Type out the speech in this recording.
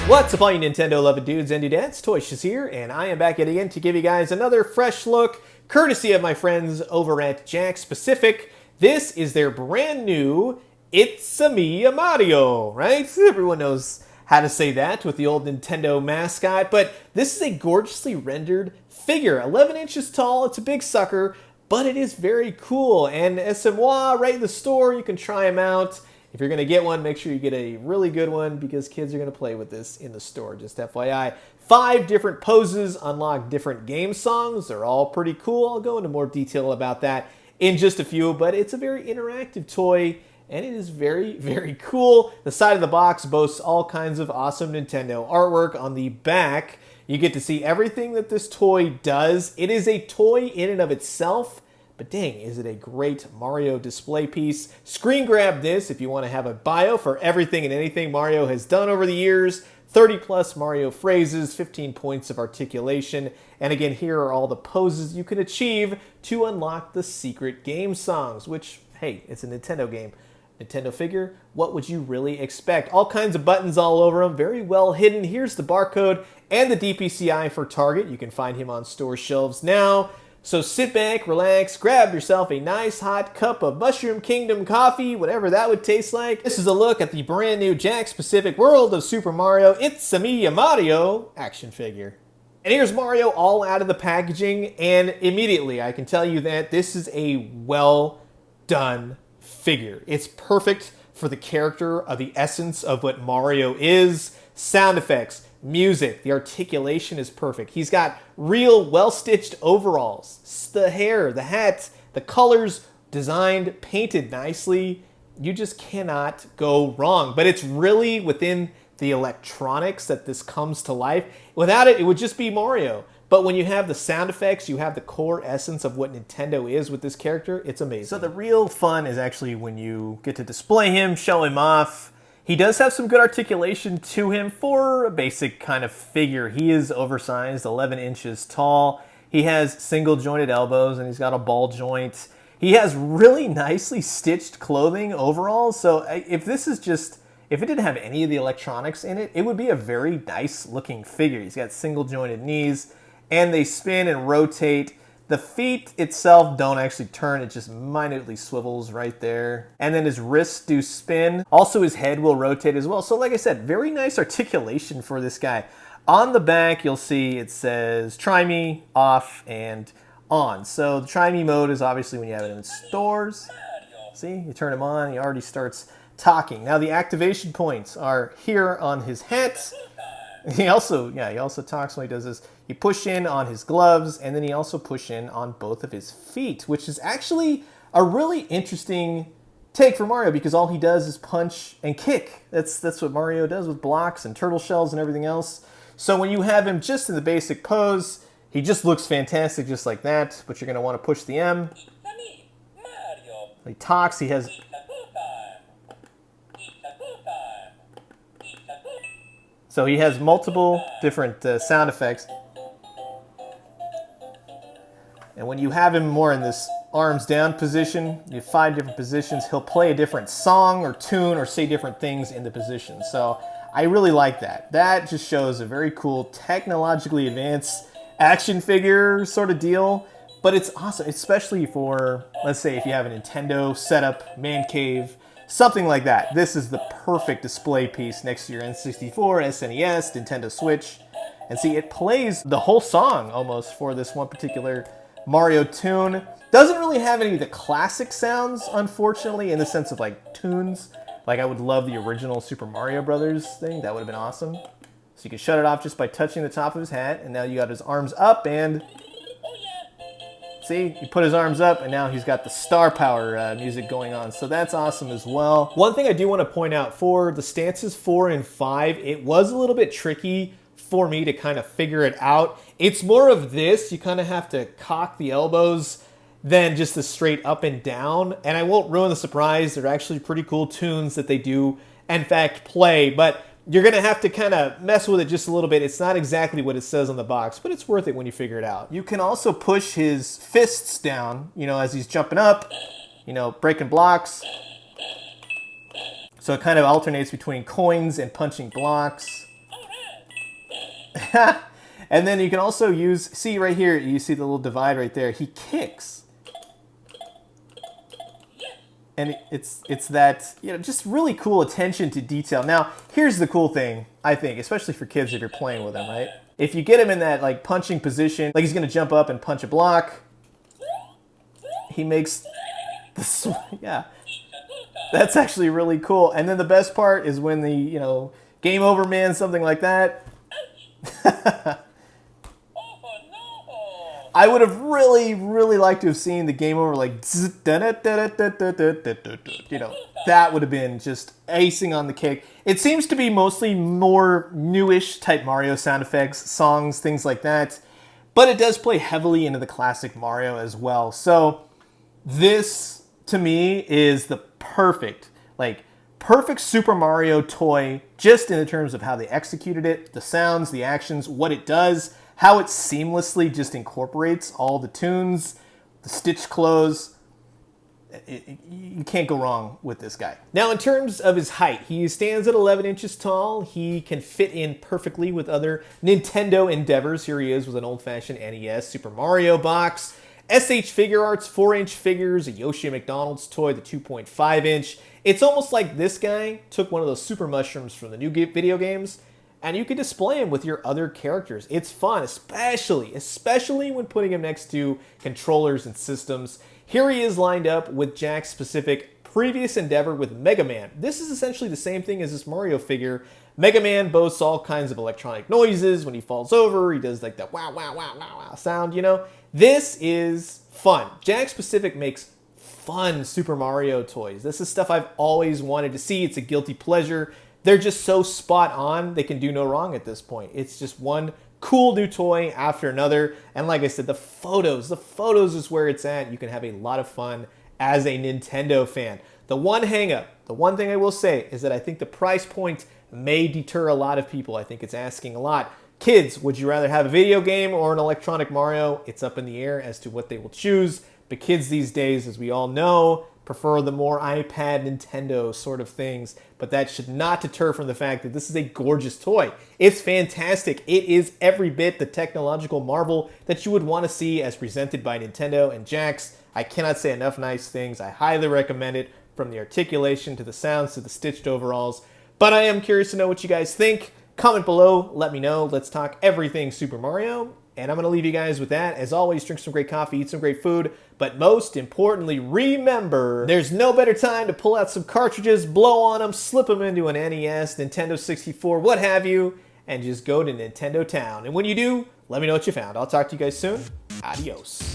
What's up all you Nintendo loving dudes and dudettes, ToyShiz here, and I am back yet again to give you guys another fresh look, courtesy of my friends over at Jakks Pacific. This is their brand new It's-a-Me a Mario, right? Everyone knows how to say that with the old Nintendo mascot, but this is a gorgeously rendered figure, 11 inches tall. It's a big sucker, but it is very cool, and SMY right in the store, you can try them out. If you're going to get one, make sure you get a really good one because kids are going to play with this in the store, just FYI. 5 different poses unlock different game songs. They're all pretty cool. I'll go into more detail about that in just a few, but it's a very interactive toy, and it is very, very cool. The side of the box boasts all kinds of awesome Nintendo artwork. On the back, you get to see everything that this toy does. It is a toy in and of itself. But dang, is it a great Mario display piece. Screen grab this if you want to have a bio for everything and anything Mario has done over the years. 30 plus Mario phrases, 15 points of articulation. And again, here are all the poses you can achieve to unlock the secret game songs, which, hey, it's a Nintendo game. Nintendo figure, what would you really expect? All kinds of buttons all over them, very well hidden. Here's the barcode and the DPCI for Target. You can find him on store shelves now. So sit back, relax, grab yourself a nice hot cup of Mushroom Kingdom coffee, whatever that would taste like. This is a look at the brand new Jakks Pacific World of Super Mario It's-a-Me a Mario action figure. And here's Mario all out of the packaging, and immediately I can tell you that this is a well done figure. It's perfect for the character of the essence of what Mario is. Sound effects, music, the articulation is perfect. He's got real well-stitched overalls, the hair, the hat, the colors designed, painted nicely. You just cannot go wrong. But it's really within the electronics that this comes to life. Without it, it would just be Mario. But when you have the sound effects, you have the core essence of what Nintendo is with this character, it's amazing. So the real fun is actually when you get to display him, show him off. He does have some good articulation to him for a basic kind of figure. He is oversized, 11 inches tall. He has single jointed elbows and he's got a ball joint. He has really nicely stitched clothing overall. So if it didn't have any of the electronics in it, it would be a very nice looking figure. He's got single jointed knees and they spin and rotate. The feet itself don't actually turn, it just minutely swivels right there. And then his wrists do spin. Also his head will rotate as well. So like I said, very nice articulation for this guy. On the back, you'll see it says try me, off, and on. So the try me mode is obviously when you have it in stores. See, you turn him on, he already starts talking. Now the activation points are here on his hat. He also talks when he does this. He push in on his gloves, and then he also push in on both of his feet, which is actually a really interesting take for Mario because all he does is punch and kick. That's what Mario does with blocks and turtle shells and everything else. So when you have him just in the basic pose, he just looks fantastic just like that, but you're going to want to push the M. He talks, he has... So he has multiple different sound effects. And when you have him more in this arms down position, you have 5 different positions, he'll play a different song or tune or say different things in the position. So I really like that. That just shows a very cool technologically advanced action figure sort of deal. But it's awesome, especially for, let's say, if you have a Nintendo setup, man cave, something like that. This is the perfect display piece next to your N64, SNES, Nintendo Switch. And see, it plays the whole song almost for this one particular Mario tune. Doesn't really have any of the classic sounds, unfortunately, in the sense of like tunes. Like I would love the original Super Mario Brothers thing. That would have been awesome. So you can shut it off just by touching the top of his hat. And now you got his arms up and... See, you put his arms up, and now he's got the star power music going on. So that's awesome as well. One thing I do want to point out for the stances 4 and 5, it was a little bit tricky for me to kind of figure it out. It's more of this. You kind of have to cock the elbows than just the straight up and down. And I won't ruin the surprise. They're actually pretty cool tunes that they do, in fact, play. But you're going to have to kind of mess with it just a little bit. It's not exactly what it says on the box, but it's worth it when you figure it out. You can also push his fists down, you know, as he's jumping up, you know, breaking blocks. So it kind of alternates between coins and punching blocks. And then you can also use, see right here, you see the little divide right there. He kicks. And it's that, you know, just really cool attention to detail. Now, here's the cool thing, I think, especially for kids if you're playing with them, right? If you get him in that like punching position, like he's gonna jump up and punch a block, he makes this, yeah. That's actually really cool. And then the best part is when the, you know, game over man, something like that. I would have really, really liked to have seen the game over, like, you know, that would have been just icing on the cake. It seems to be mostly more newish type Mario sound effects, songs, things like that. But it does play heavily into the classic Mario as well. So this, to me, is the perfect Super Mario toy, just in the terms of how they executed it, the sounds, the actions, what it does, how it seamlessly just incorporates all the tunes, the stitch clothes. You can't go wrong with this guy. Now, in terms of his height, he stands at 11 inches tall. He can fit in perfectly with other Nintendo endeavors. Here he is with an old-fashioned NES Super Mario box. SH Figure Arts 4-inch figures, a Yoshi McDonald's toy, the 2.5-inch. It's almost like this guy took one of those super mushrooms from the new video games, and you can display him with your other characters. It's fun, especially when putting him next to controllers and systems. Here he is lined up with Jakks Pacific previous endeavor with Mega Man. This is essentially the same thing as this Mario figure. Mega Man boasts all kinds of electronic noises. When he falls over, he does like that wow, wow, wow, wow, wow sound, you know? This is fun. Jakks Pacific makes fun Super Mario toys. This is stuff I've always wanted to see. It's a guilty pleasure. They're just so spot on, they can do no wrong at this point. It's just one cool new toy after another. And like I said, the photos is where it's at. You can have a lot of fun as a Nintendo fan. The one hang-up, the one thing I will say is that I think the price point may deter a lot of people. I think it's asking a lot. Kids, would you rather have a video game or an electronic Mario? It's up in the air as to what they will choose. But kids these days, as we all know, prefer the more iPad, Nintendo sort of things. But that should not deter from the fact that this is a gorgeous toy. It's fantastic. It is every bit the technological marvel that you would want to see as presented by Nintendo and Jakks. I cannot say enough nice things. I highly recommend it, from the articulation to the sounds to the stitched overalls. But I am curious to know what you guys think. Comment below, let me know. Let's talk everything Super Mario. And I'm going to leave you guys with that. As always, drink some great coffee, eat some great food. But most importantly, remember, there's no better time to pull out some cartridges, blow on them, slip them into an NES, Nintendo 64, what have you, and just go to Nintendo Town. And when you do, let me know what you found. I'll talk to you guys soon. Adios.